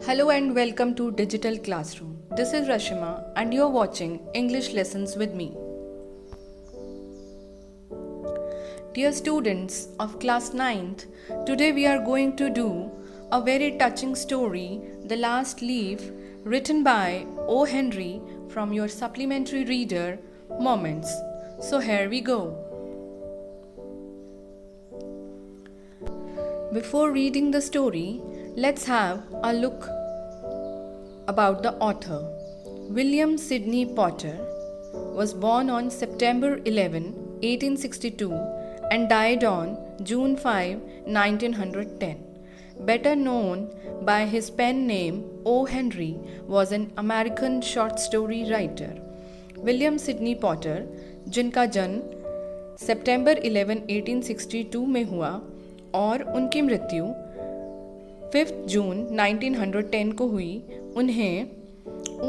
Hello and welcome to Digital Classroom. This is Rashima and you're watching English Lessons with me. Dear students of class 9th, today we are going to do a very touching story, The Last Leaf, written by O. Henry from your supplementary reader, Moments. So here we go. Before reading the story, let's have a look about the author. William Sidney Potter was born on September 11, 1862 and died on June 5, 1910. Better known by his pen name, O. Henry was an American short story writer. William Sydney Potter, जिनका जन्म सितंबर 11, 1862 में हुआ और उनकी मृत्यु 5 जून 1910 को हुई, उन्हें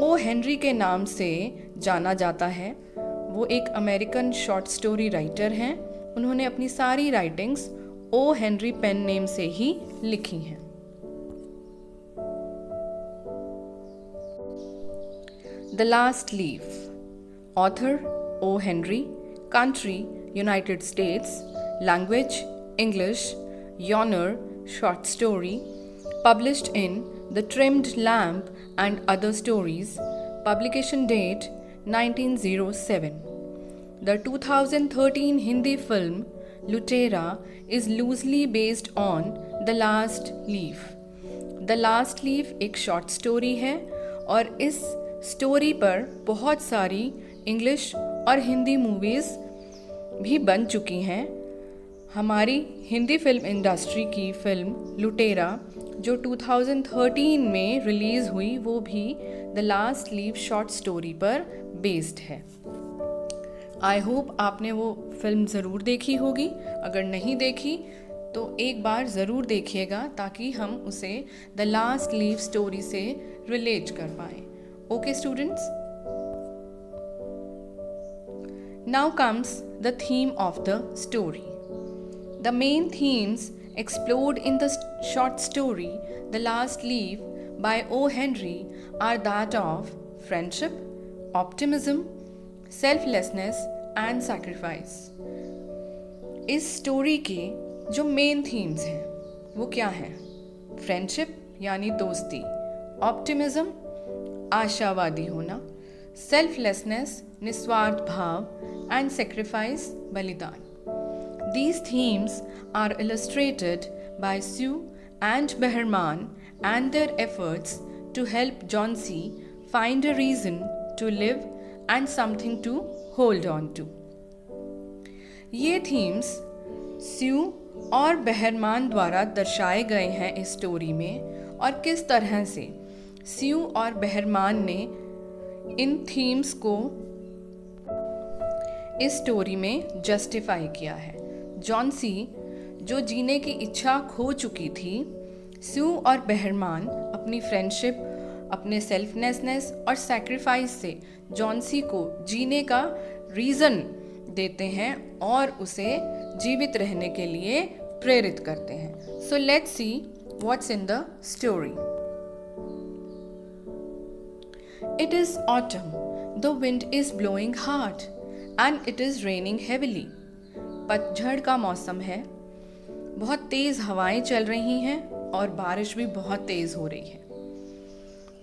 ओ हेनरी के नाम से जाना जाता है। वो एक अमेरिकन शॉर्ट स्टोरी राइटर हैं। उन्होंने अपनी सारी writings O Henry pen name से ही लिखी हैं। The last leaf, author O. Henry, country United States, language English, genre short story, published in The Trimmed Lamp and Other Stories, publication date 1907. The 2013 Hindi film Lutera is loosely based on The Last Leaf. The Last Leaf एक short story है और इस story पर बहुत सारी English और Hindi movies भी बन चुकी हैं। हमारी हिंदी फिल्म इंडस्ट्री की फिल्म लुटेरा जो 2013 में रिलीज़ हुई, वो भी the last leaf short story पर बेस्ड है। आई होप आपने वो फिल्म ज़रूर देखी होगी। अगर नहीं देखी तो एक बार ज़रूर देखिएगा ताकि हम उसे द लास्ट लीफ स्टोरी से रिलेट कर पाएँ। Okay students, now comes the theme of the story. The main themes explored in the short story The Last Leaf by O. Henry are that of friendship, optimism, selflessness and sacrifice. इस story के जो main themes हैं वो क्या हैं? Friendship यानी दोस्ती, optimism आशावादी होना, सेल्फलेसनेस निस्वार्थ भाव, and sacrifice बलिदान. These themes are illustrated by Sue and Behrman and their efforts to help Johnsy find a reason to live and something to hold on to. ये themes Sue और बेहरमान द्वारा दर्शाए गए हैं इस स्टोरी में और किस तरह से Sue और बेहरमान ने इन थीम्स को इस स्टोरी में जस्टिफाई किया है। जॉन्सी जो जीने की इच्छा खो चुकी थी, स्यू और बेहरमान अपनी फ्रेंडशिप, अपने सेल्फनेसनेस और सैक्रिफाइस से जॉन्सी को जीने का रीज़न देते हैं और उसे जीवित रहने के लिए प्रेरित करते हैं। So let's see what's in the story. It is autumn. The wind is blowing hard and it is raining heavily. पतझड़ का मौसम है, बहुत तेज़ हवाएं चल रही हैं और बारिश भी बहुत तेज़ हो रही है।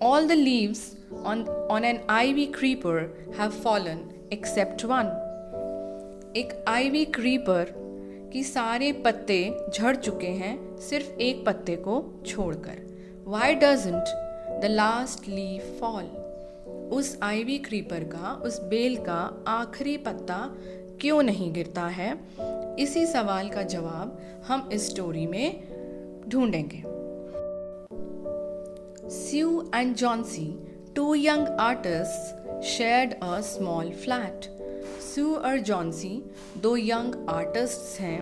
All the leaves on an ivy creeper have fallen except one. एक आइवी क्रीपर की सारे पत्ते झड़ चुके हैं, सिर्फ एक पत्ते को छोड़कर। Why doesn't the last leaf fall? उस आइवी क्रीपर का, उस बेल का आखिरी पत्ता क्यों नहीं गिरता है? इसी सवाल का जवाब हम इस स्टोरी में ढूंढेंगे। Sue and Johnsy, two young artists, shared a small flat. Sue और Johnsy दो यंग आर्टिस्ट्स हैं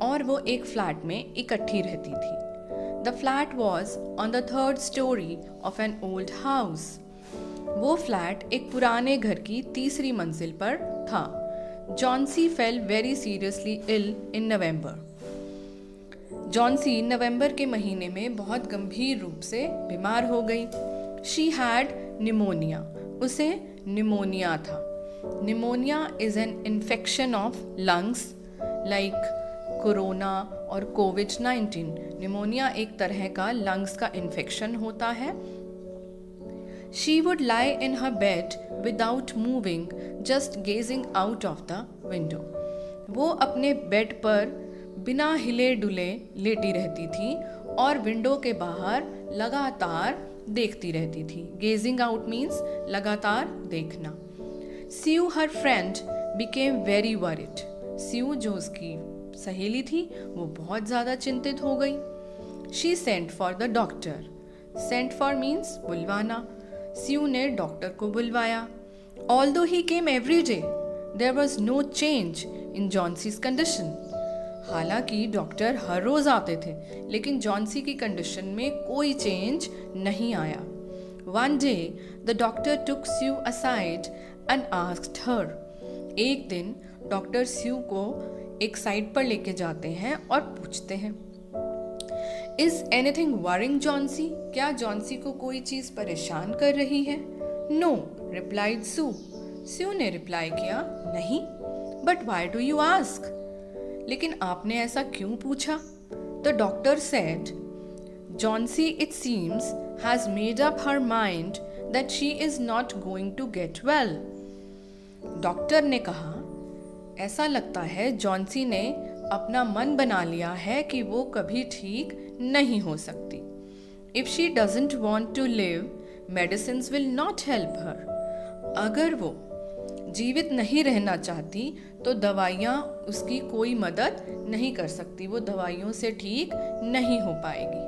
और वो एक फ्लैट में इकट्ठी रहती थी। The flat was on the third story of an old house. वो फ्लैट एक पुराने घर की तीसरी मंजिल पर था। Johnsy fell very seriously ill in November. Johnsy नवंबर के महीने में बहुत गंभीर रूप से बीमार हो गई। She had pneumonia. उसे निमोनिया था। Pneumonia is an infection of lungs like corona और कोविड-19। निमोनिया एक तरह का लंग्स का इन्फेक्शन होता है। She would lie in her bed without moving, just gazing out of the window. वो अपने बेड पर बिना हिले डुले लेटी रहती थी और विंडो के बाहर लगातार देखती रहती थी। गेजिंग आउट मीन्स लगातार देखना। Sue her friend became very worried. Sue जो उसकी सहेली थी वो बहुत ज़्यादा चिंतित हो गई। She sent for the doctor. Sent for means बुलवाना। स्यू ने डॉक्टर को बुलवाया। Although he came every day there was no change in Johnsy's condition. हालांकि डॉक्टर हर रोज आते थे, लेकिन जॉन्सी की कंडीशन में कोई चेंज नहीं आया। One day the doctor took Sue aside and asked her. एक दिन डॉक्टर स्यू को एक साइड पर लेके जाते हैं और पूछते हैं, इज एनीथिंग वरिंग जॉन्सी? क्या जॉन्सी को कोई चीज परेशान कर रही है? नो, रिप्लाइड स्यू। स्यू ने रिप्लाई किया, नहीं। But why do you ask? लेकिन आपने ऐसा क्यों पूछा? The doctor said, Johnsy it seems has made up her mind that she is not going to get well. Doctor ने कहा, ऐसा लगता है जॉन्सी ने अपना मन बना लिया है कि वो कभी ठीक नहीं हो सकती। If she doesn't want to live, medicines will not help her. अगर वो जीवित नहीं रहना चाहती तो दवाइयाँ उसकी कोई मदद नहीं कर सकती। वो दवाइयों से ठीक नहीं हो पाएगी।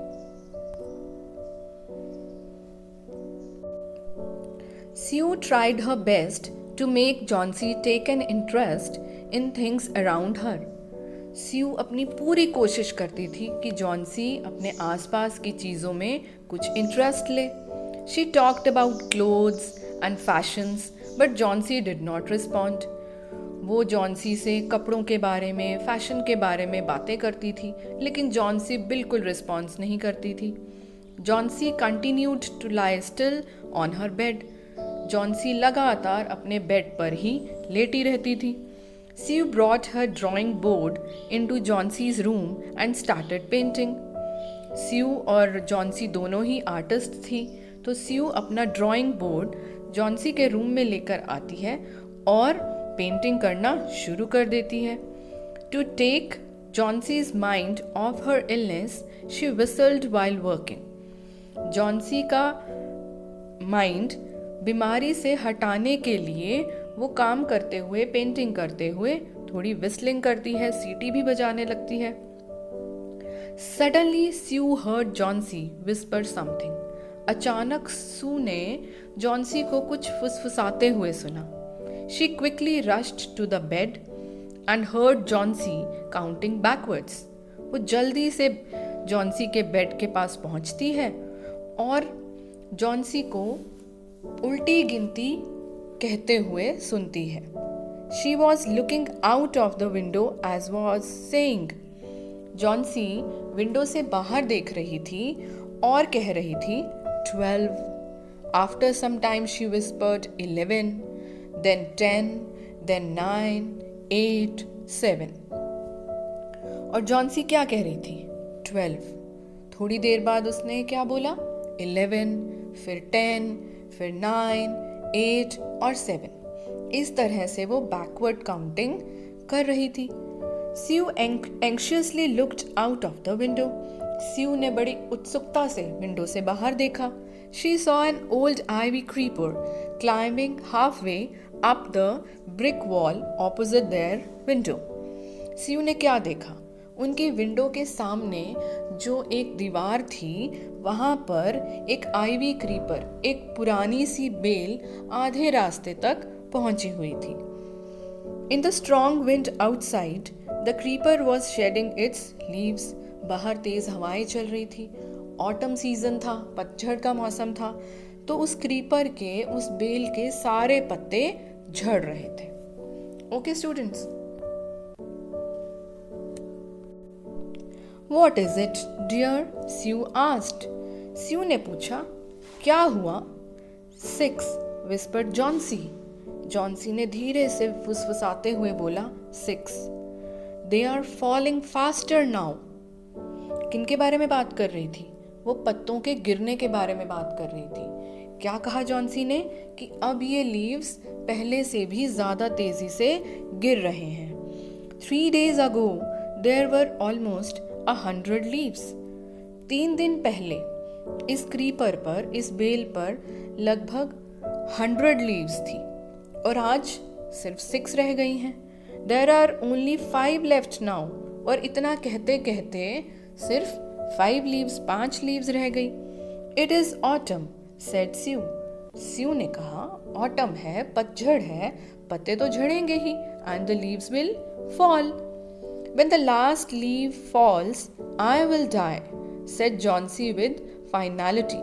Sue tried her best to make Johnsy take an interest in things around her. Sue अपनी पूरी कोशिश करती थी कि जॉन्सी अपने आसपास की चीज़ों में कुछ इंटरेस्ट ले। She talked about clothes and fashions but Johnsy did not respond. वो जॉन्सी से कपड़ों के बारे में, फैशन के बारे में बातें करती थी, लेकिन जॉन्सी बिल्कुल रिस्पॉन्स नहीं करती थी। Johnsy continued to lie still on her bed. Johnsy लगातार अपने बेड पर ही लेटी रहती थी। Sue brought her drawing board into Johnsy's room and started painting. Sue और जॉन्सी दोनों ही आर्टिस्ट थी, तो स्यू अपना ड्राइंग बोर्ड जॉन्सी के रूम में लेकर आती है और पेंटिंग करना शुरू कर देती है। To take Johnsy's mind off her illness, she whistled while working. Johnsy का माइंड बीमारी से हटाने के लिए वो काम करते हुए, पेंटिंग करते हुए थोड़ी विस्लिंग करती है, सीटी भी बजाने लगती है। Suddenly Sue heard Johnsy whisper something. अचानक सू ने जॉन्सी को कुछ फुसफुसाते हुए सुना। She quickly rushed to the bed and heard Johnsy counting backwards. वो जल्दी से जॉन्सी के बेड के पास पहुंचती है और जॉन्सी को उल्टी गिनती कहते हुए सुनती है। She was looking out of the window as was saying. Johnsy window से बाहर देख रही थी और कह रही थी 12. After some time she whispered 11, then 10, then 9, 8, 7. और जॉन्सी क्या कह रही थी? 12. थोड़ी देर बाद उसने क्या बोला? 11, फिर 10, फिर 9, 8 और 7। इस तरह से वो बैकवर्ड काउंटिंग कर रही थी। Sue anxiously looked out of the window. Sue ने बड़ी उत्सुकता से विंडो से बाहर देखा। She saw an old ivy creeper climbing halfway up the brick wall opposite their window. Sue ने क्या देखा? उनकी विंडो के सामने जो एक दीवार थी, वहाँ पर एक आइवी क्रीपर, एक पुरानी सी बेल आधे रास्ते तक पहुंची हुई थी। In the strong wind outside, the creeper was shedding its leaves. बाहर तेज हवाएं चल रही थी। ऑटम सीजन था, पतझड़ का मौसम था, तो उस क्रीपर के, उस बेल के सारे पत्ते झड़ रहे थे। Okay students, What is it, dear? Sue asked. Sue ने पूछा, क्या हुआ? 6, whispered Johnsy. जॉन्सी ने धीरे से फुसफुसाते हुए बोला, 6. They are falling faster now. किनके बारे में बात कर रही थी? वो पत्तों के गिरने के बारे में बात कर रही थी. क्या कहा जॉन्सी ने? कि अब ये लीव्स पहले से भी ज्यादा तेजी से गिर रहे हैं. 3 days ago, there were almost 100 leaves. 3 दिन पहले इस क्रीपर पर, इस बेल पर लगभग 100 लीव्स थी और आज सिर्फ 6 रह गई हैं. There are only 5 left now. और इतना कहते कहते सिर्फ 5 लीव्स रह गई. It is autumn, said Sue. Sue ने कहा, autumn है, पतझड़ है, पत्ते तो झड़ेंगे ही, and the leaves will fall. When the last leaf falls, I will die, said Johnsy with finality.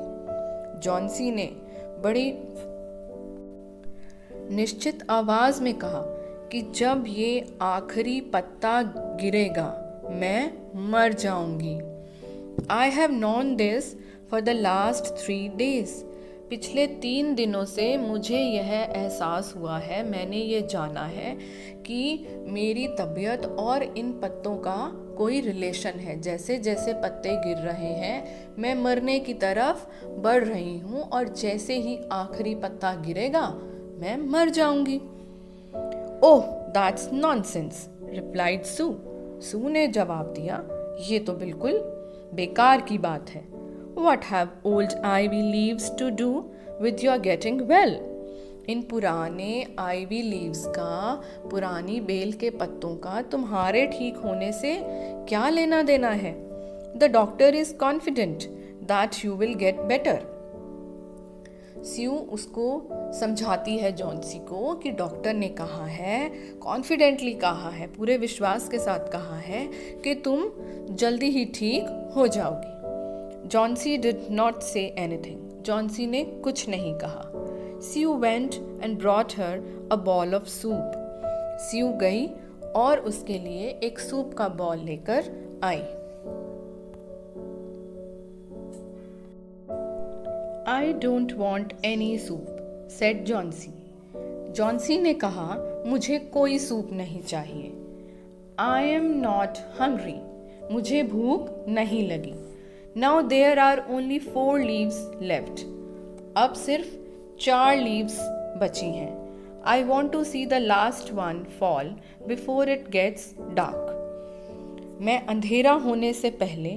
Johnsy ने बड़ी निश्चित आवाज में कहा कि जब ये आखिरी पत्ता गिरेगा, मैं मर जाऊंगी. I have known this for the last 3 days. पिछले 3 दिनों से मुझे यह एहसास हुआ है, मैंने ये जाना है कि मेरी तबीयत और इन पत्तों का कोई रिलेशन है. जैसे जैसे पत्ते गिर रहे हैं, मैं मरने की तरफ बढ़ रही हूँ और जैसे ही आखिरी पत्ता गिरेगा, मैं मर जाऊंगी. ओह, दैट्स नॉनसेंस, रिप्लाइड सू. सू ने जवाब दिया, ये तो बिल्कुल बेकार की बात है. What have old ivy leaves to do with your getting well? इन पुराने आइवी लीव्स का, पुरानी बेल के पत्तों का तुम्हारे ठीक होने से क्या लेना देना है? The doctor is confident that you will get better. स्यू उसको समझाती है जॉन्सी को कि डॉक्टर ने कहा है, कॉन्फिडेंटली कहा है, पूरे विश्वास के साथ कहा है कि तुम जल्दी ही ठीक हो जाओगी. Johnsy did not say anything. Johnsy ने कुछ नहीं कहा. Sue went and brought her a bowl of soup. Sue गई और उसके लिए एक सूप का बॉल लेकर आई. I don't want any soup, said Johnsy. Johnsy ने कहा, मुझे कोई सूप नहीं चाहिए. I am not hungry. मुझे भूख नहीं लगी. Now there are only 4 leaves left. अब सिर्फ 4 leaves बची हैं. I want to see the last one fall before it gets dark. मैं अंधेरा होने से पहले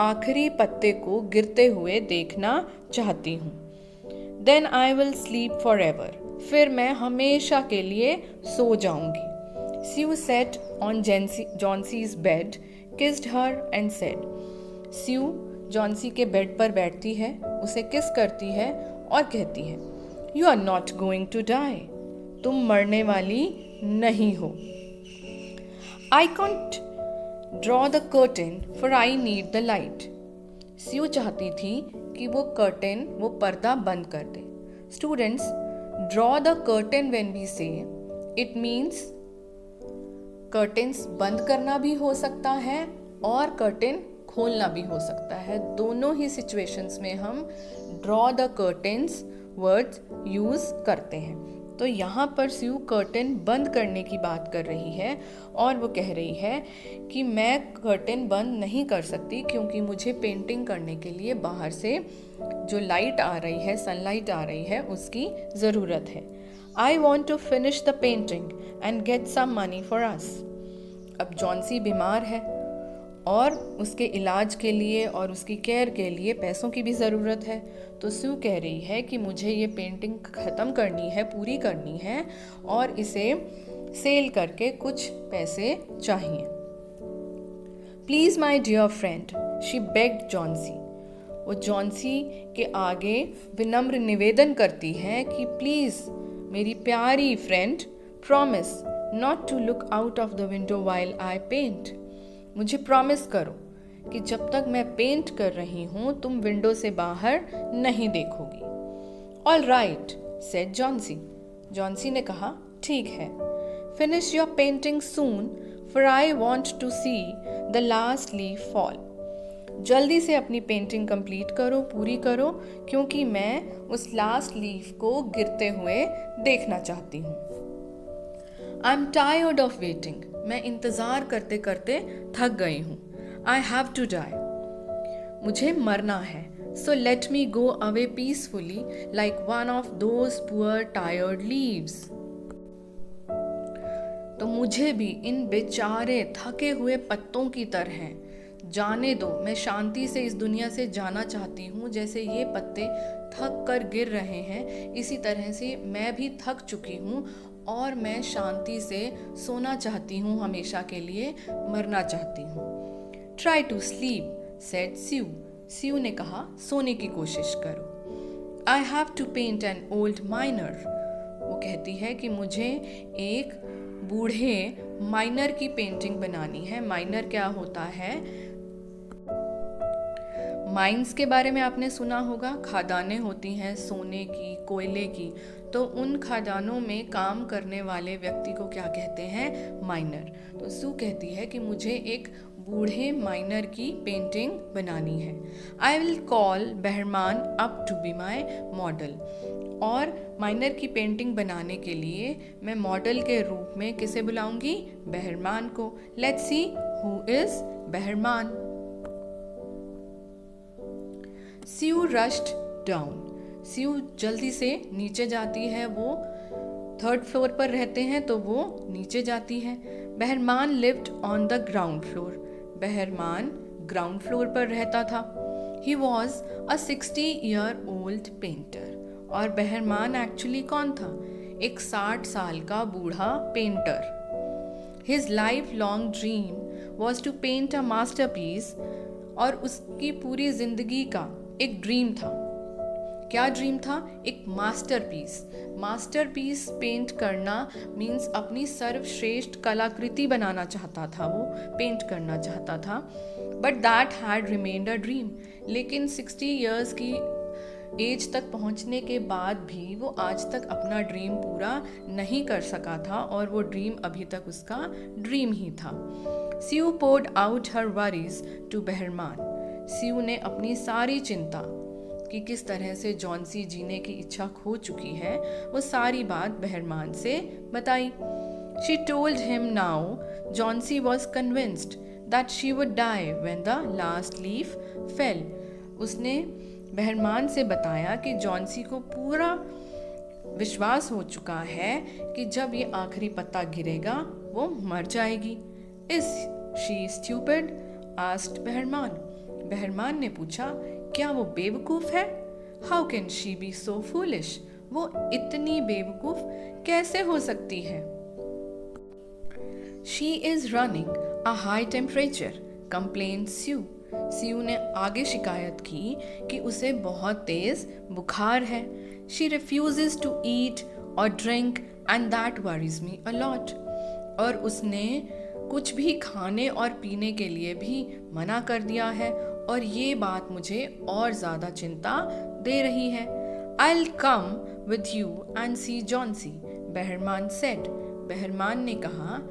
आखिरी पत्ते को गिरते हुए देखना चाहती हूँ. Then I will sleep forever. फिर मैं हमेशा के लिए सो जाऊंगी. Sue sat on Johnsy's bed, kissed her and said. Sue Johnsy के बेड पर बैठती है, उसे किस करती है और कहती है, You are not going to die. तुम मरने वाली नहीं हो. I can't draw the curtain for I need the light. स्यू चाहती थी कि वो कर्टेन, वो पर्दा बंद कर दे. Students, draw the curtain when we say, it means curtains बंद करना भी हो सकता है और कर्टेन खोलना भी हो सकता है. दोनों ही सिचुएशंस में हम draw the curtains words use करते हैं. तो यहाँ पर स्यू कर्टेन बंद करने की बात कर रही है और वो कह रही है कि मैं कर्टेन बंद नहीं कर सकती क्योंकि मुझे पेंटिंग करने के लिए बाहर से जो लाइट आ रही है, सनलाइट आ रही है, उसकी ज़रूरत है. I want to finish the painting and get some money for us. अब जॉन्सी बीमार है और उसके इलाज के लिए और उसकी केयर के लिए पैसों की भी ज़रूरत है. तो सू कह रही है कि मुझे ये पेंटिंग ख़त्म करनी है, पूरी करनी है और इसे सेल करके कुछ पैसे चाहिए. Please my dear friend, she begged Johnsy. वो जॉन्सी के आगे विनम्र निवेदन करती है कि प्लीज़ मेरी प्यारी friend, promise not to look out of the window while I paint. मुझे प्रॉमिस करो कि जब तक मैं पेंट कर रही हूँ तुम विंडो से बाहर नहीं देखोगी. All right, said Johnsy. Johnsy ने कहा, ठीक है. Finish your painting soon for I want to see the last leaf fall. जल्दी से अपनी पेंटिंग कंप्लीट करो, पूरी करो, क्योंकि मैं उस लास्ट लीफ को गिरते हुए देखना चाहती हूँ। I am tired of waiting, मैं इंतज़ार करते करते थक गई हूँ। आई हैव टू डाई, मुझे मरना है। So let me go away peacefully like one of those poor tired leaves. तो मुझे भी इन बेचारे थके हुए पत्तों की तरह जाने दो। मैं शांति से इस दुनिया से जाना चाहती हूँ। जैसे ये पत्ते थक कर गिर रहे हैं, इसी तरह से मैं भी थक चुकी हूँ और मैं शांति से सोना चाहती हूँ, हमेशा के लिए मरना चाहती हूँ। Try to sleep said Sue, Sue ने कहा सोने की कोशिश करो। I have to paint an old miner, वो कहती है कि मुझे एक बूढ़े माइनर की पेंटिंग बनानी है। माइनर क्या होता है? माइंस के बारे में आपने सुना होगा, खदानें होती हैं सोने की, कोयले की। तो उन खदानों में काम करने वाले व्यक्ति को क्या कहते हैं? माइनर। तो सू कहती है कि मुझे एक बूढ़े माइनर की पेंटिंग बनानी है। I will call Behrman up to be my model, और माइनर की पेंटिंग बनाने के लिए मैं मॉडल के रूप में किसे बुलाऊंगी? बहरमान को। Let's see who is Behrman. Sue rushed down, Sue जल्दी से नीचे जाती है। वो 3rd फ्लोर पर रहते हैं तो वो नीचे जाती है। Behrman lived on the ground floor, Behrman ground floor पर रहता था। He was a 60-year-old painter, और बहरमान एक्चुअली कौन था? एक 60 साल का बूढ़ा painter. His life long dream was to paint a masterpiece, और उसकी पूरी जिंदगी का एक ड्रीम था। क्या ड्रीम था? एक मास्टरपीस। मास्टरपीस पेंट करना मीन्स अपनी सर्वश्रेष्ठ कलाकृति बनाना चाहता था, वो पेंट करना चाहता था। But that had remained a dream, लेकिन 60 ईयर्स की एज तक पहुंचने के बाद भी वो आज तक अपना ड्रीम पूरा नहीं कर सका था, और वो ड्रीम अभी तक उसका ड्रीम ही था। Sue poured out her worries to Behrman, Sue ने अपनी सारी चिंता कि किस तरह से जॉन्सी जीने की इच्छा खो चुकी है, वो सारी बात बहरमान से बताई। She told him now Johnsy was convinced that she would die when the last leaf fell. उसने बहरमान से बताया कि जॉन्सी को पूरा विश्वास हो चुका है कि जब ये आखिरी पत्ता गिरेगा वो मर जाएगी। Is she stupid? Asked Behrman. Behrman ने पूछा, क्या वो बेवकूफ है? How can she be so foolish? वो इतनी बेवकूफ कैसे हो सकती है? She is running a high temperature complained Sue, Sue ने आगे शिकायत की कि उसे बहुत तेज बुखार है। शी रिफ्यूजेस टू ईट और drink and that worries me a lot, और उसने कुछ भी खाने और पीने के लिए भी मना कर दिया है, और ये बात मुझे और ज़्यादा चिंता दे रही है। I'll come with you and see Johnsy, Behrman said, Behrman ने कहा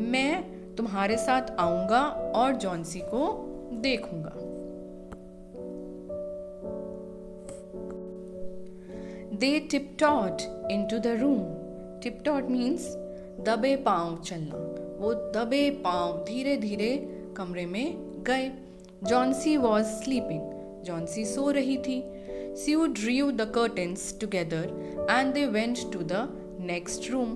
मैं तुम्हारे साथ आऊँगा और जॉन्सी को देखूँगा। They tiptoed into the room. Tiptoed means दबे पाँव चलना। वो दबे पाँव धीरे धीरे कमरे में गए। जॉन्सी वॉज स्लीपिंग, जॉन्सी सो रही थी। Sue drew the curtains together and they went to the next room.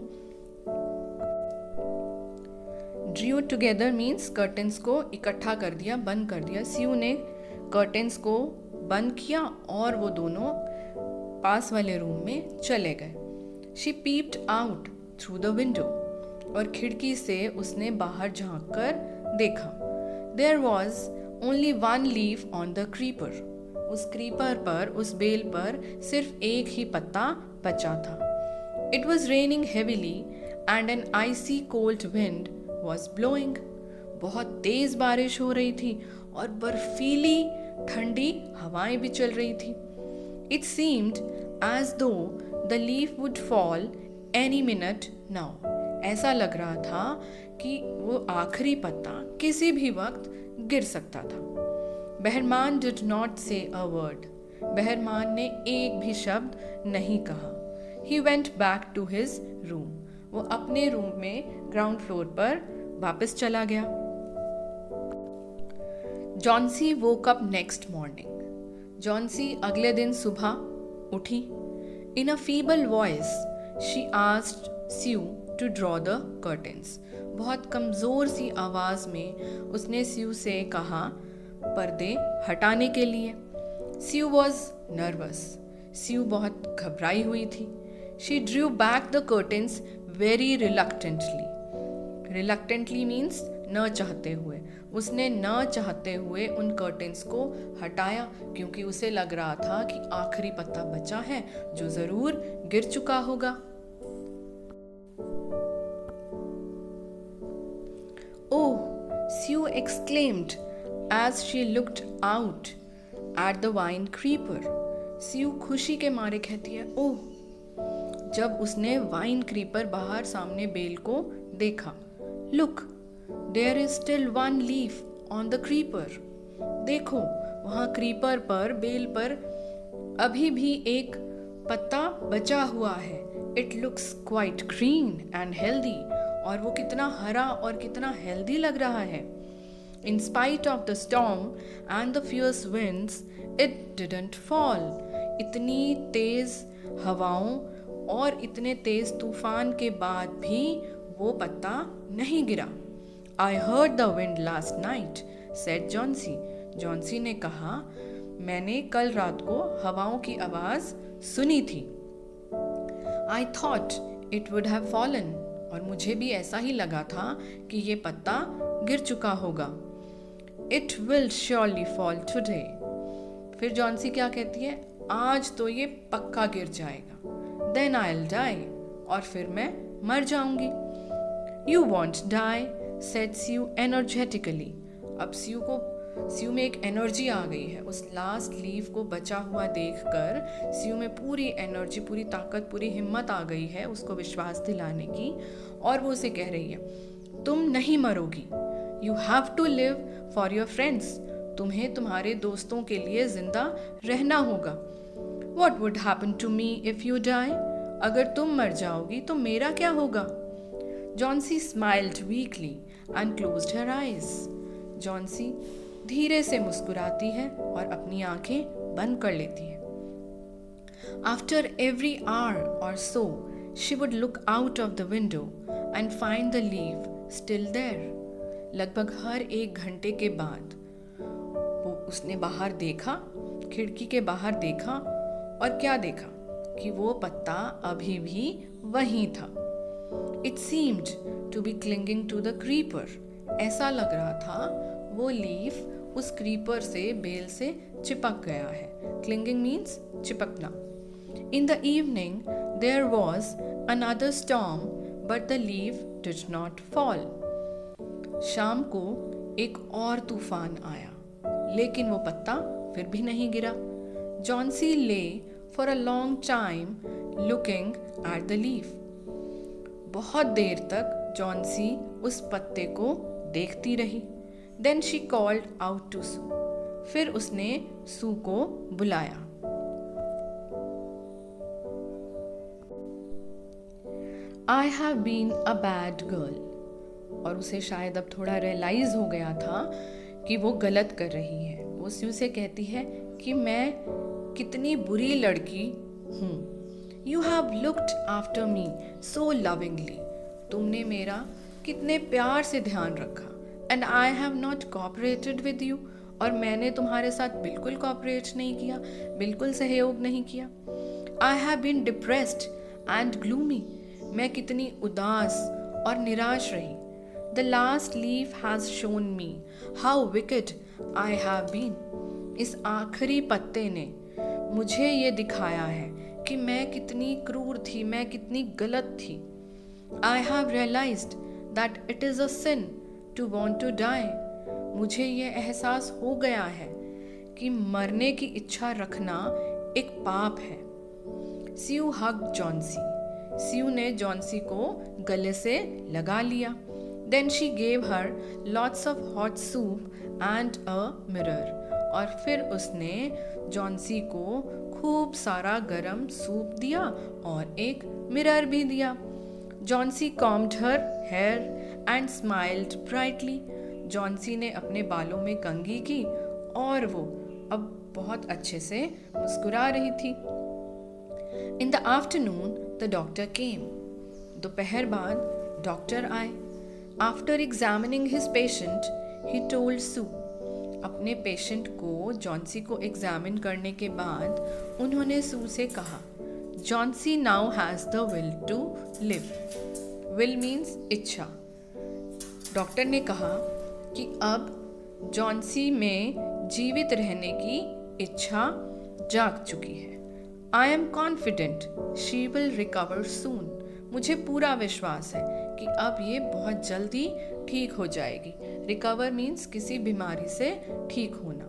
Drew together means curtains को इकट्ठा कर दिया, बंद कर दिया। स्यू ने कर्टेन्स को बंद किया और वो दोनों पास वाले रूम में चले गए। She peeped out through the window, और खिड़की से उसने बाहर झांक कर देखा। There was only one leaf on the creeper, उस क्रीपर पर, उस बेल पर सिर्फ एक ही पत्ता बचा था। It was raining heavily and an icy cold wind was blowing, बहुत तेज बारिश हो रही थी और बर्फीली ठंडी हवाएं भी चल रही थी। इट सीम्ड एज दो the leaf would fall any minute now, ऐसा लग रहा था कि वो आखिरी पत्ता किसी भी वक्त गिर सकता था। बहरमान डिड नॉट से अ वर्ड। बहरमान ने एक भी शब्द नहीं कहा। He went back to his room. वो अपने रूम में ग्राउंड फ्लोर पर वापस चला गया। Johnsy woke up next morning. Johnsy अगले दिन सुबह उठी। In a feeble voice she asked Sue to draw the curtains. बहुत कमज़ोर सी आवाज़ में उसने स्यू से कहा पर्दे हटाने के लिए। स्यू वॉज नर्वस। स्यू बहुत घबराई हुई थी। She Drew back the curtains very reluctantly. Reluctantly means न चाहते हुए। उसने न चाहते हुए उन कर्टेन्स को हटाया क्योंकि उसे लग रहा था कि आखिरी पत्ता बचा है जो ज़रूर गिर चुका होगा। Oh, Sue exclaimed as she looked out at the vine creeper. Sue खुशी के मारे कहती है ओह, जब उसने वाइन क्रीपर बाहर सामने बेल को देखा। Look, there is still one leaf on the creeper. देखो, वहाँ क्रीपर पर बेल पर अभी भी एक पत्ता बचा हुआ है। It looks quite green and healthy. और वो कितना हरा और कितना हेल्दी लग रहा है। In spite of the storm and the fierce winds, it didn't fall. इतनी तेज हवाओं और इतने तेज तूफान के बाद भी वो पत्ता नहीं गिरा। I heard the wind last night, said Johnsy. Johnsy ने कहा, मैंने कल रात को हवाओं की आवाज़ सुनी थी। I thought it would have fallen. और मुझे भी ऐसा ही लगा था कि ये पत्ता गिर चुका होगा। It will surely fall today. फिर जॉन्सी क्या कहती है, आज तो ये पक्का गिर जाएगा। Then I'll die. और फिर मैं मर जाऊंगी। You won't die, said Sue energetically. अब स्यू में एक एनर्जी आ गई है। उस लास्ट लीफ को बचा हुआ देखकर स्यू में पूरी एनर्जी, पूरी ताकत, पूरी हिम्मत आ गई है उसको विश्वास दिलाने की। और वो उसे कह रही है तुम नहीं मरोगी। You have to live for your friends. तुम्हें तुम्हारे दोस्तों के लिए जिंदा रहना होगा। What would happen to me if you die. अगर तुम मर जाओगी तो मेरा क्या होगा। Johnsy smiled weakly and closed her eyes. Johnsy धीरे से मुस्कुराती है और अपनी आंखें बंद कर लेती है। After every hour or so she would look out of the window and find the leave still there. लगभग हर एक घंटे के बाद वो उसने बाहर देखा, खिड़की के बाहर देखा और क्या देखा कि वो पत्ता अभी भी वहीं था। It seemed to be clinging to the creeper. ऐसा लग रहा था वो लीफ उस क्रीपर से, बेल से चिपक गया है। क्लिंगिंग मीन्स चिपकना। In the evening there was another storm but the leaf did not fall. शाम को एक और तूफान आया लेकिन वो पत्ता फिर भी नहीं गिरा। जॉन्सी ले for a long time looking at the leaf. बहुत देर तक जॉन्सी उस पत्ते को देखती रही। Then she called out to Sue. फिर उसने सू को बुलाया। I have been a bad girl. और उसे शायद अब थोड़ा रियलाइज हो गया था कि वो गलत कर रही है। वो स्यू से कहती है कि मैं कितनी बुरी लड़की हूँ। You have looked after me so lovingly. तुमने मेरा कितने प्यार से ध्यान रखा। And I have not cooperated with you. और मैंने तुम्हारे साथ बिल्कुल कोऑपरेट नहीं किया, बिल्कुल सहयोग नहीं किया। I have been depressed and gloomy. मैं कितनी उदास और निराश रही। The last leaf has shown me how wicked I have been. इस आखिरी पत्ते ने मुझे ये दिखाया है कि मैं कितनी क्रूर थी, मैं कितनी गलत थी। I have realized that it is a sin to want to die. मुझे ये एहसास हो गया है कि मरने की इच्छा रखना एक पाप है। स्यू हग जॉन्सी। स्यू ने जॉन्सी को गले से लगा लिया। Then she gave her lots of hot soup and a mirror. और फिर उसने जॉन्सी को खूब सारा गरम सूप दिया और एक मिरर भी दिया। Johnsy combed her hair and smiled brightly. Johnsy ने अपने बालों में कंघी की और वो अब बहुत अच्छे से मुस्कुरा रही थी। In the afternoon the doctor came. दोपहर बाद डॉक्टर आए। After examining his patient he told Sue. अपने पेशेंट को जॉन्सी को एग्जामिन करने के बाद उन्होंने सू से कहा, Johnsy now has the will to live. Will means इच्छा। डॉक्टर ने कहा कि अब जॉन्सी में जीवित रहने की इच्छा जाग चुकी है। I am confident she will recover soon. मुझे पूरा विश्वास है कि अब ये बहुत जल्दी ठीक हो जाएगी। रिकवर मीन्स किसी बीमारी से ठीक होना।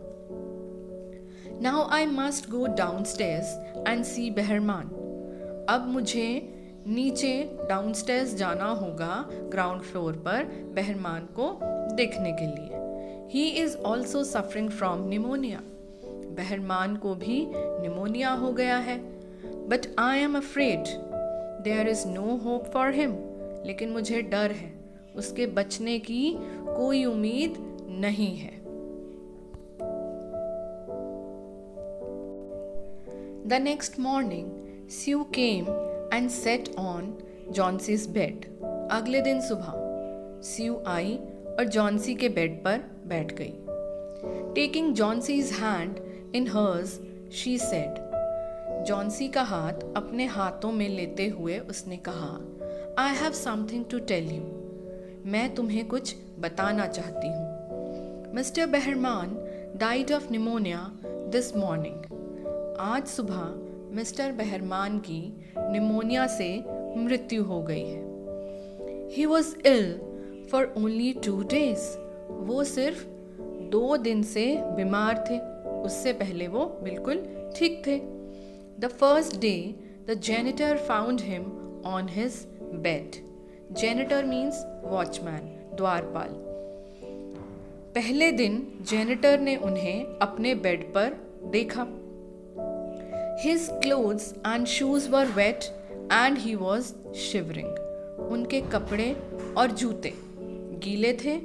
Now I must go downstairs and see Behrman. अब मुझे नीचे डाउन स्टेयर्स जाना होगा, ग्राउंड फ्लोर पर बेहरमान को देखने के लिए। He is also suffering from pneumonia. Behrman को भी निमोनिया हो गया है। But I am afraid there is no hope for him. लेकिन मुझे डर है, उसके बचने की कोई उम्मीद नहीं है। The next morning Sue came and sat on Johnson's bed. अगले दिन सुबह Sue आई और जॉन्सी के बेड पर बैठ गई। Taking Johnson's hand in hers, she said. Johnsy का हाथ अपने हाथों में लेते हुए उसने कहा, I have something to tell you. मैं तुम्हें कुछ बताना चाहती हूँ। Mr. Behrman died of pneumonia this morning. आज सुबह मिस्टर बेहरमान की निमोनिया से मृत्यु हो गई है। He was ill for only 2 days. वो सिर्फ 2 दिन से बीमार थे, उससे पहले वो बिल्कुल ठीक थे। The first day, the janitor found him on his bed. Janitor means watchman, द्वारपाल। पहले दिन जैनिटर ने उन्हें अपने बेड पर देखा। His clothes and shoes were wet and he was shivering. उनके कपड़े और जूते गीले थे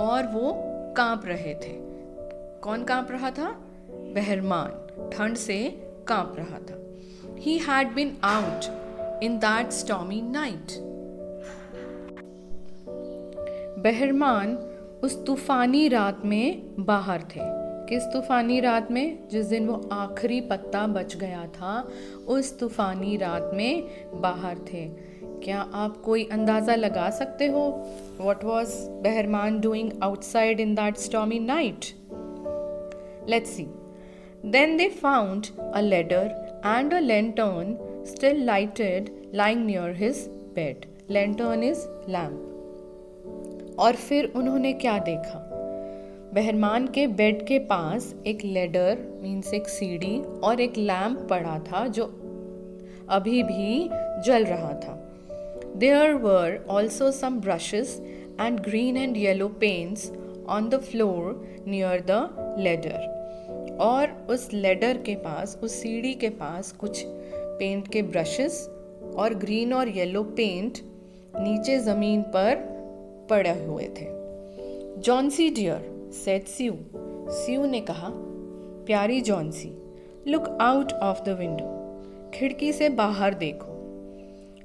और वो कांप रहे थे। कौन कांप रहा था? बेहरमान ठंड से कांप रहा था। He had been out in that stormy night. बेहरमान उस तूफानी रात में बाहर थे। किस तूफानी रात में? जिस दिन वो आखिरी पत्ता बच गया था, उस तूफानी रात में बाहर थे। क्या आप कोई अंदाज़ा लगा सकते हो? What was Behrman doing outside in that stormy night? Let's see. Then they found a ladder and a lantern still lighted lying near his bed. Lantern is lamp. और फिर उन्होंने क्या देखा? बेहरमान के बेड के पास एक लेडर मीन्स एक सीढ़ी और एक लैम्प पड़ा था जो अभी भी जल रहा था। There were also some brushes and green and yellow paints on the floor near the ladder. और उस लेडर के पास, उस सीढ़ी के पास कुछ पेंट के ब्रशेस और ग्रीन और येलो पेंट नीचे ज़मीन पर पड़े हुए थे। Johnsy dear said Sue. Sue ने कहा, प्यारी Johnsy, look out of the window. खिड़की से बाहर देखो।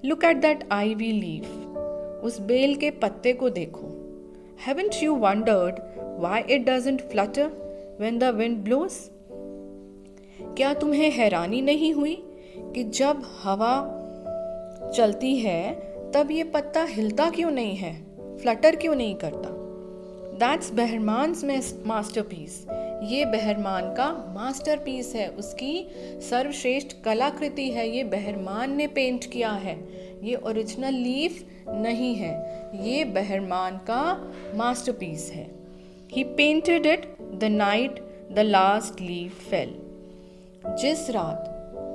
Look at that ivy leaf. उस बेल के पत्ते को देखो। Haven't you wondered why it doesn't flutter when the wind blows? क्या तुम्हें हैरानी नहीं हुई कि जब हवा चलती है तब ये पत्ता हिलता क्यों नहीं है, फ्लटर क्यों नहीं करता? That's Behrman's masterpiece. ये बेहरमान का मास्टरपीस है, उसकी सर्वश्रेष्ठ कलाकृति है। ये बेहरमान ने पेंट किया है, ये ओरिजिनल लीफ नहीं है, ये बेहरमान का मास्टरपीस है। He painted it the night the last leaf fell. जिस रात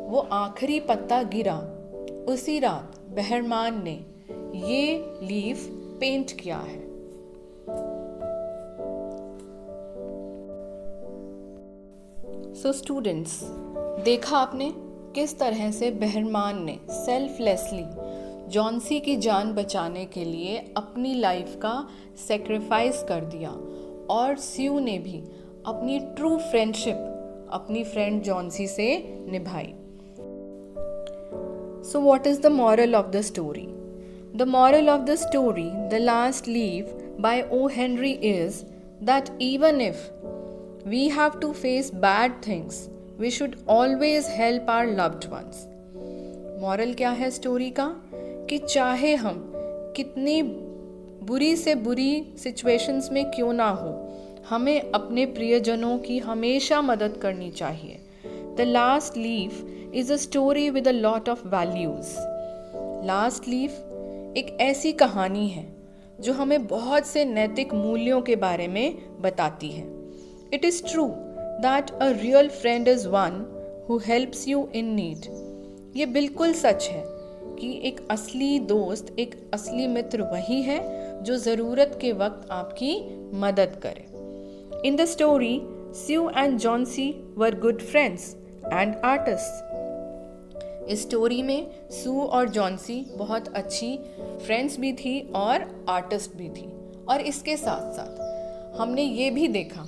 वो आखिरी पत्ता गिरा, उसी रात बेहरमान ने ये लीफ पेंट किया है। सो स्टूडेंट्स, देखा आपने किस तरह से बहरमान ने सेल्फलेसली जॉन्सी की जान बचाने के लिए अपनी लाइफ का सेक्रीफाइस कर दिया और स्यू ने भी अपनी ट्रू फ्रेंडशिप अपनी फ्रेंड जॉन्सी से निभाई। So what is the moral of the story? The moral of the story, the last leaf by O Henry is that even if we have to face bad things, we should always help our loved ones. Moral क्या है story का? कि चाहे हम कितनी बुरी से बुरी सिचुएशंस में क्यों ना हो, हमें अपने प्रियजनों की हमेशा मदद करनी चाहिए। The last leaf is a story with a lot of values. Last leaf एक ऐसी कहानी है जो हमें बहुत से नैतिक मूल्यों के बारे में बताती है। It is true that a real friend is one who helps you in need. ये बिल्कुल सच है कि एक असली दोस्त, एक असली मित्र वही है जो ज़रूरत के वक्त आपकी मदद करे। In the story, Sue and Johnsy were good friends and artists. इस स्टोरी में सू और जॉन्सी बहुत अच्छी फ्रेंड्स भी थी और आर्टिस्ट भी थी। और इसके साथ साथ हमने ये भी देखा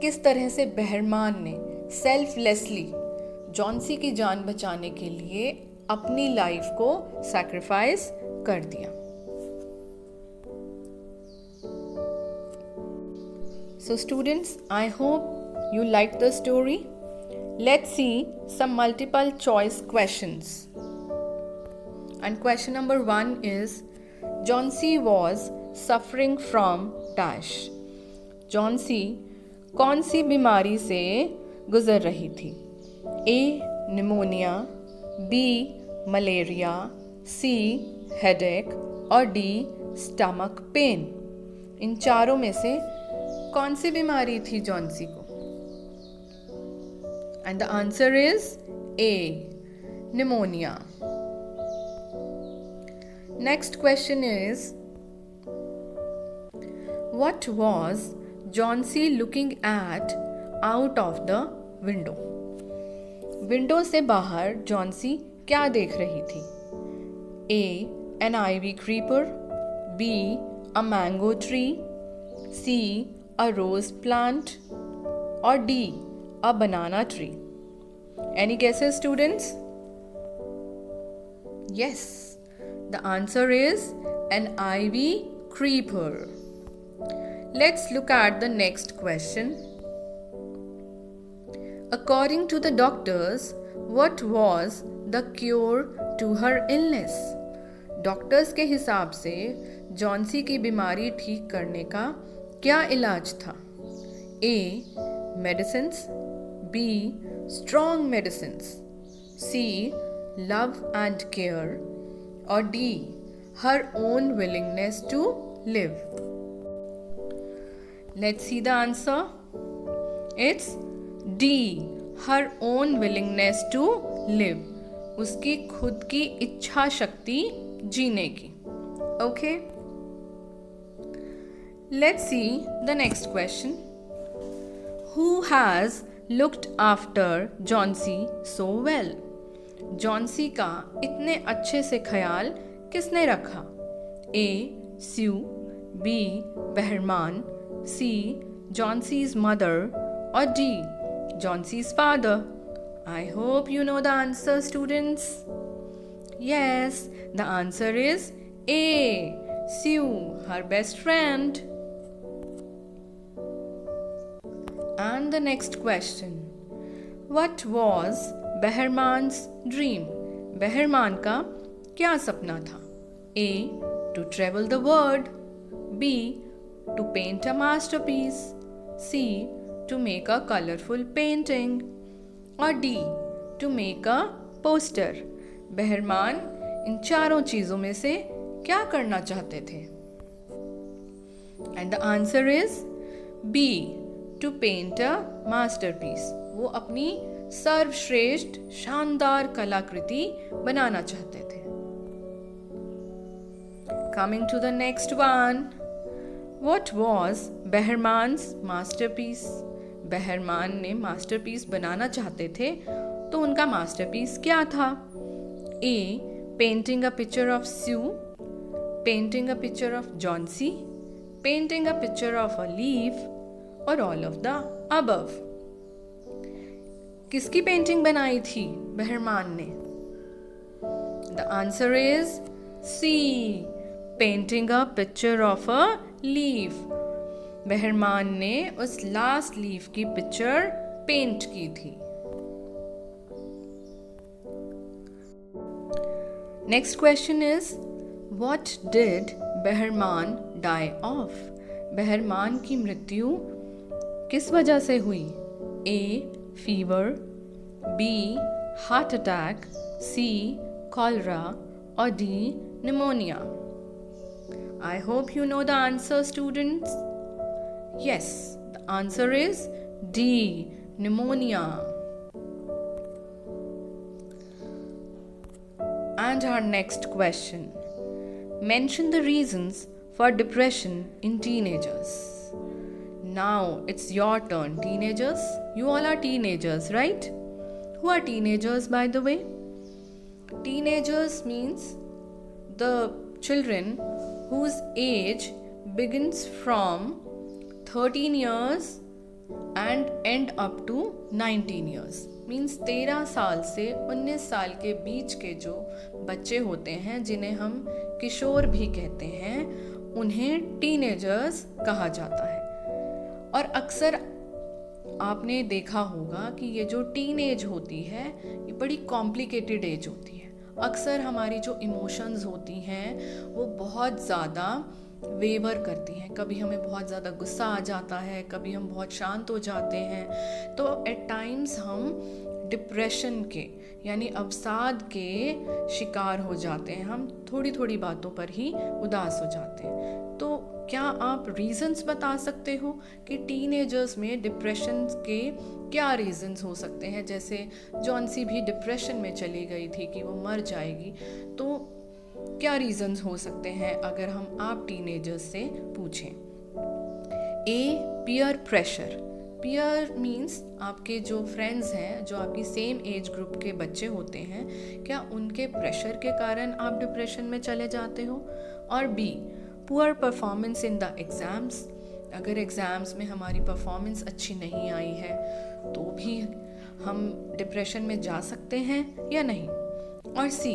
किस तरह से बहरमान ने सेल्फलेसली जॉन्सी की जान बचाने के लिए अपनी लाइफ को सैक्रिफाइस कर दिया। So students, I hope you like the story. Let's see some multiple choice questions. And question number 1 is Johnsy was suffering from dash. Johnsy कौन सी बीमारी से गुजर रही थी? A pneumonia, B malaria, C headache और डी स्टमक पेन। इन चारों में से कौन सी बीमारी थी जॉन्सी को? And the answer is A pneumonia. Next question is what was Johnsy looking at out of the window? Window से बाहर जॉन्सी क्या देख रही थी? A an ivy creeper, B a mango tree, C a rose plant or D a banana tree? Any guesses, students? Yes, the answer is an ivy creeper. Let's look at the next question. According to the doctors, what was the cure to her illness? Doctors के हिसाब से Johnsy की बीमारी ठीक करने का क्या इलाज था? A medicines, B strong medicines, C love and care or D her own willingness to live? Let's see the answer. It's D, her own willingness to live. उसकी खुद की इच्छा शक्ति जीने की। Okay? Let's see the next question. Who has looked after Johnsy so well? Johnsy का इतने अच्छे से ख्याल किसने रखा? A sue, B बहरमान, C Johnsie's mother or D Johnsie's father? I hope you know the answer, students. Yes, the answer is A Sue, her best friend. And the next question. What was Behrman's dream? Behrman का क्या सपना था? A to travel the world, B to paint a masterpiece, C to make a colorful painting or D to make a poster? बहरमान इन चारों चीजों में से क्या करना चाहते थे? And the answer is B to paint a masterpiece. वो अपनी सर्वश्रेष्ठ शानदार कलाकृति बनाना चाहते थे। Coming to the next one. What was Behrman's masterpiece? बहरमान ने मास्टरपीस बनाना चाहते थे तो उनका मास्टरपीस क्या था? A. Painting a picture of Sue, painting a picture of Johnsy, painting a picture of a leaf, और ऑल ऑफ द अबव। किसकी painting बनाई थी बहरमान ने? The answer is C. Painting a picture of a leaf. Behrman ने उस last leaf की picture paint की थी। Next question is what did Behrman die of? Behrman की मृत्यु किस वजह से हुई? A. Fever, B. Heart attack, C. Cholera, और D. Pneumonia. I hope you know the answer students. Yes, the answer is D. Pneumonia. And our next question. Mention the reasons for depression in teenagers. Now it's your turn, teenagers. You all are teenagers, right? Who are teenagers, by the way? Teenagers means the children whose age begins from 13 years and end up to 19 years. Means 13 साल से 19 साल के बीच के जो बच्चे होते हैं, जिन्हें हम किशोर भी कहते हैं, उन्हें टीनेजर्स कहा जाता है। और अक्सर आपने देखा होगा कि ये जो टीन एज होती है, ये बड़ी कॉम्प्लिकेटेड एज होती है। अक्सर हमारी जो इमोशंस होती हैं वो बहुत ज़्यादा वेवर करती हैं। कभी हमें बहुत ज़्यादा गुस्सा आ जाता है, कभी हम बहुत शांत हो जाते हैं। तो एट टाइम्स हम डिप्रेशन के यानी अवसाद के शिकार हो जाते हैं। हम थोड़ी थोड़ी बातों पर ही उदास हो जाते हैं। तो क्या आप रीज़न्स बता सकते हो कि टीनेजर्स में डिप्रेशन के क्या रीज़न्स हो सकते हैं? जैसे जॉन्सी भी डिप्रेशन में चली गई थी कि वो मर जाएगी, तो क्या रीजंस हो सकते हैं अगर हम आप टीनेजर्स से पूछें? A. Peer pressure. Peer means आपके जो फ्रेंड्स हैं, जो आपकी सेम एज ग्रुप के बच्चे होते हैं, क्या उनके प्रेशर के कारण आप डिप्रेशन में चले जाते हो? और B. Poor performance in the exams. अगर एग्ज़ाम्स में हमारी परफॉर्मेंस अच्छी नहीं आई है तो भी हम डिप्रेशन में जा सकते हैं या नहीं? और C.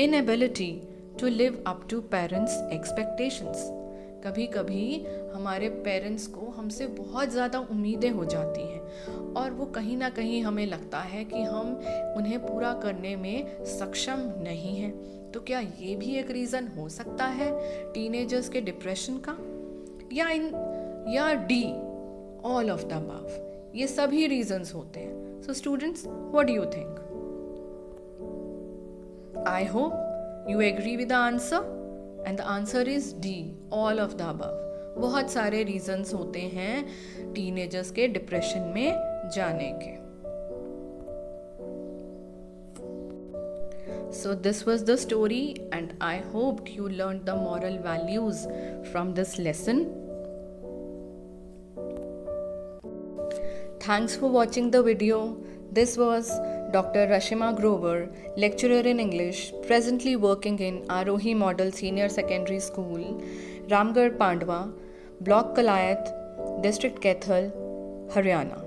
Inability to live up to parents expectations. कभी कभी हमारे पेरेंट्स को हमसे बहुत ज़्यादा उम्मीदें हो जाती हैं और वो कहीं ना कहीं हमें लगता है कि हम उन्हें पूरा करने में सक्षम नहीं हैं। तो क्या ये भी एक रीज़न हो सकता है टीनेजर्स के डिप्रेशन का? या D. All of the above. ये सभी रीजंस होते हैं। So students, what do you think? I hope you agree with the answer, and the answer is D. all of the above. बहुत सारे रीजंस होते हैं टीनेजर्स के डिप्रेशन में जाने के। So this was the story and I hoped you learned the moral values from this lesson. Thanks for watching the video. This was Dr. Rashima Grover, lecturer in English, presently working in Arohi Model Senior Secondary School, Ramgarh Pandwa, Block Kalayat, District Kaithal, Haryana.